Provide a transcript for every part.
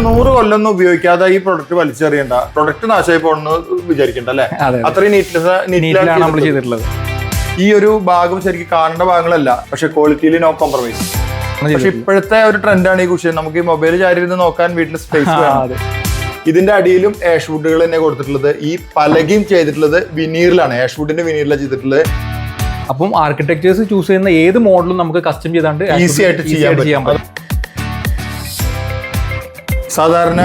100 കൊല്ലൊന്നും ഉപയോഗിക്കാതെ ഈ product വലിച്ചെറിയണ്ട, product നാശമായി പോകണമെന്ന് വിചാരിക്കണ്ട അല്ലെ? അത്രയും നീറ്റിലാണ് നമ്മൾ ചെയ്തിട്ടുള്ളത്. ഈ ഒരു ഭാഗം ശരിക്കും കാണേണ്ട ഭാഗങ്ങളല്ല, പക്ഷെ ക്വാളിറ്റിയിൽ നോ കോംപ്രമൈസ്. പക്ഷെ ഇപ്പോഴത്തെ ഒരു ട്രെൻഡാണ് ഈ കുഷൻ. നമുക്ക് ഈ മൊബൈൽ ചാരി ഇരുന്ന് നോക്കാൻ വീട്ടിൽ സ്പേസ് വേണം. ഇതിന്റെ അടിയിലും ആഷ് വുഡുകൾ തന്നെ കൊടുത്തിട്ടുള്ളത്. ഈ പലകയും ചെയ്തിട്ടുള്ളത് വിനീറിലാണ്, ആഷ് വുഡിന്റെ വിനീറിലാണ് ചെയ്തിട്ടുള്ളത്. അപ്പം ആർക്കിടെക്ചേഴ്സ് ചൂസ് ചെയ്യുന്ന ഏത് മോഡലും നമുക്ക് കസ്റ്റം ചെയ്താണ്ട് ഈസി ആയിട്ട് ചെയ്യാൻ പറ്റും. സാധാരണ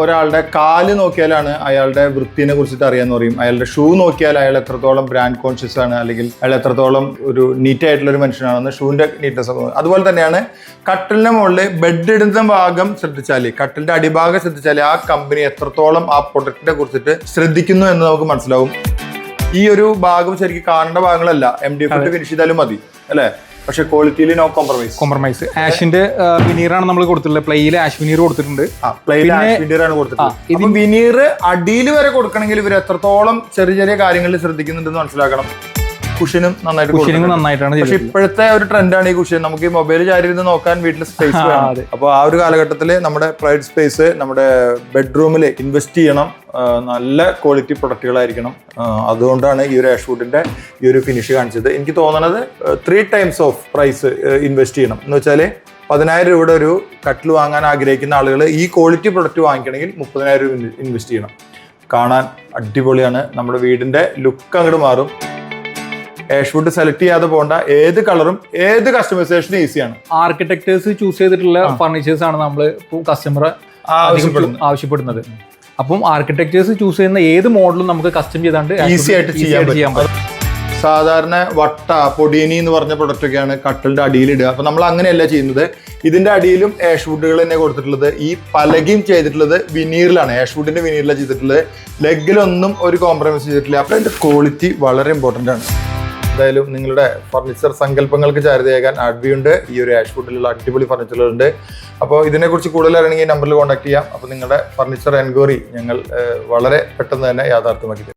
ഒരാളുടെ കാല് നോക്കിയാലാണ് അയാളുടെ വൃത്തിനെ കുറിച്ചിട്ട് അറിയാന്ന് പറയും. അയാളുടെ ഷൂ നോക്കിയാൽ അയാൾ എത്രത്തോളം ബ്രാൻഡ് കോൺഷ്യസ് ആണ്, അല്ലെങ്കിൽ അയാൾ എത്രത്തോളം ഒരു നീറ്റ് ആയിട്ടുള്ള ഒരു മനുഷ്യനാണെന്ന് ഷൂവിന്റെ നീറ്റ്നെസ് ഒക്കെ. അതുപോലെ തന്നെയാണ് കട്ടിലിന്റെ മുകളിൽ ബെഡ് ഇടുന്ന ഭാഗം ശ്രദ്ധിച്ചാൽ, കട്ടിലിന്റെ അടിഭാഗം ശ്രദ്ധിച്ചാൽ ആ കമ്പനി എത്രത്തോളം ആ പ്രൊഡക്റ്റിനെ കുറിച്ചിട്ട് ശ്രദ്ധിക്കുന്നു എന്ന് നമുക്ക് മനസ്സിലാവും. ഈ ഒരു ഭാഗം ശരിക്കും കാണേണ്ട ഭാഗങ്ങളല്ല, MDF ഫിനിഷ് ചെയ്താലും മതി അല്ലെ? പക്ഷെ ക്വാളിറ്റിയിൽ നോ കോംപ്രമൈസ്. ആഷിന്റെ വിനീറാണ് നമ്മൾ കൊടുത്തിട്ടുള്ളത്. പ്ലെയിൽ ആഷ് വിനീർ കൊടുത്തിട്ടുണ്ട്. വിനീറാണ് കൊടുത്തിട്ടുള്ളത്. ഇപ്പം വിനീർ അടിയിൽ വരെ കൊടുക്കണമെങ്കിൽ ഇവർ എത്രത്തോളം ചെറിയ ചെറിയ കാര്യങ്ങളിൽ ശ്രദ്ധിക്കുന്നുണ്ടെന്ന് മനസ്സിലാക്കണം. കുഷനും നന്നായിട്ടാണ്. പക്ഷെ ഇപ്പോഴത്തെ ഒരു ട്രെൻഡാണ് ഈ കുഷൻ. നമുക്ക് ഈ മൊബൈൽ ചാരി ഇരുന്ന് നോക്കാൻ വീട്ടിൽ സ്പേസ് വേണം. അപ്പോൾ ആ ഒരു കാലഘട്ടത്തിൽ നമ്മുടെ പ്രൈവറ്റ് സ്പേസ് നമ്മുടെ ബെഡ്റൂമിൽ ഇൻവെസ്റ്റ് ചെയ്യണം. നല്ല ക്വാളിറ്റി പ്രൊഡക്റ്റുകളായിരിക്കണം. അതുകൊണ്ടാണ് ഈ ഒരു ആഷ് വുഡിന്റെ ഈ ഒരു ഫിനിഷ് കാണിച്ചത്. എനിക്ക് തോന്നുന്നത് 3 times ഓഫ് പ്രൈസ് ഇൻവെസ്റ്റ് ചെയ്യണം എന്ന് വെച്ചാൽ 10,000 രൂപയുടെ ഒരു കട്ടിൽ വാങ്ങാൻ ആഗ്രഹിക്കുന്ന ആളുകൾ ഈ ക്വാളിറ്റി പ്രൊഡക്റ്റ് വാങ്ങിക്കണമെങ്കിൽ 30,000 രൂപ ഇൻവെസ്റ്റ് ചെയ്യണം. കാണാൻ അടിപൊളിയാണ്, നമ്മുടെ വീടിന്റെ ലുക്ക് അങ്ങോട്ട് മാറും. ആഷ് വുഡ് സെലക്ട് ചെയ്യാതെ പോകേണ്ട, ഏത് കളറും ഏത് കസ്റ്റമൈസേഷനും ഈസിയാണ്. ആർക്കിടെക്ചേഴ്സ് ചൂസ് ചെയ്തിട്ടുള്ള ഫർണിച്ചേഴ്സ് ആണ് നമ്മൾ കസ്റ്റമർ ആവശ്യപ്പെടുന്നത്. അപ്പം ആർക്കിടെക്ചേഴ്സ് ചൂസ് ചെയ്യുന്ന ഏത് മോഡലും നമുക്ക് കസ്റ്റം ചെയ്താണ്ട് ഈസി ആയിട്ട് ചെയ്യാൻ പറ്റും. സാധാരണ വട്ട പൊടിയനി എന്ന് പറഞ്ഞ പ്രൊഡക്റ്റ് ഒക്കെയാണ് കട്ടിലിന്റെ അടിയിലിടുക. അപ്പൊ നമ്മൾ അങ്ങനെയല്ല ചെയ്യുന്നത്. ഇതിന്റെ അടിയിലും ആഷ് വുഡുകൾ തന്നെ കൊടുത്തിട്ടുള്ളത്. ഈ പലകയും ചെയ്തിട്ടുള്ളത് വിനീറിലാണ്, ആഷ് വുഡിന്റെ വിനീറിലാണ് ചെയ്തിട്ടുള്ളത്. ലെഗിലൊന്നും ഒരു കോംപ്രമൈസ് ചെയ്തിട്ടില്ല. അപ്പൊ അതിന്റെ ക്വാളിറ്റി വളരെ ഇമ്പോർട്ടന്റ് ആണ്. എന്തായാലും നിങ്ങളുടെ ഫർണിച്ചർ സങ്കല്പങ്ങൾക്ക് ചാരുതയാകാൻ അഡ്വിയുണ്ട്. ഈ ഒരു ആഷ് വുഡിലുള്ള അടിപൊളി ഫർണിച്ചറുകളുണ്ട്. അപ്പോൾ ഇതിനെക്കുറിച്ച് കൂടുതൽ അറിയണമെങ്കിൽ ഈ നമ്പറിൽ കോൺടാക്ട് ചെയ്യാം. അപ്പോൾ നിങ്ങളുടെ ഫർണിച്ചർ എൻക്വയറി ഞങ്ങൾ വളരെ പെട്ടെന്ന് തന്നെ യാഥാർത്ഥ്യമാക്കി തരും.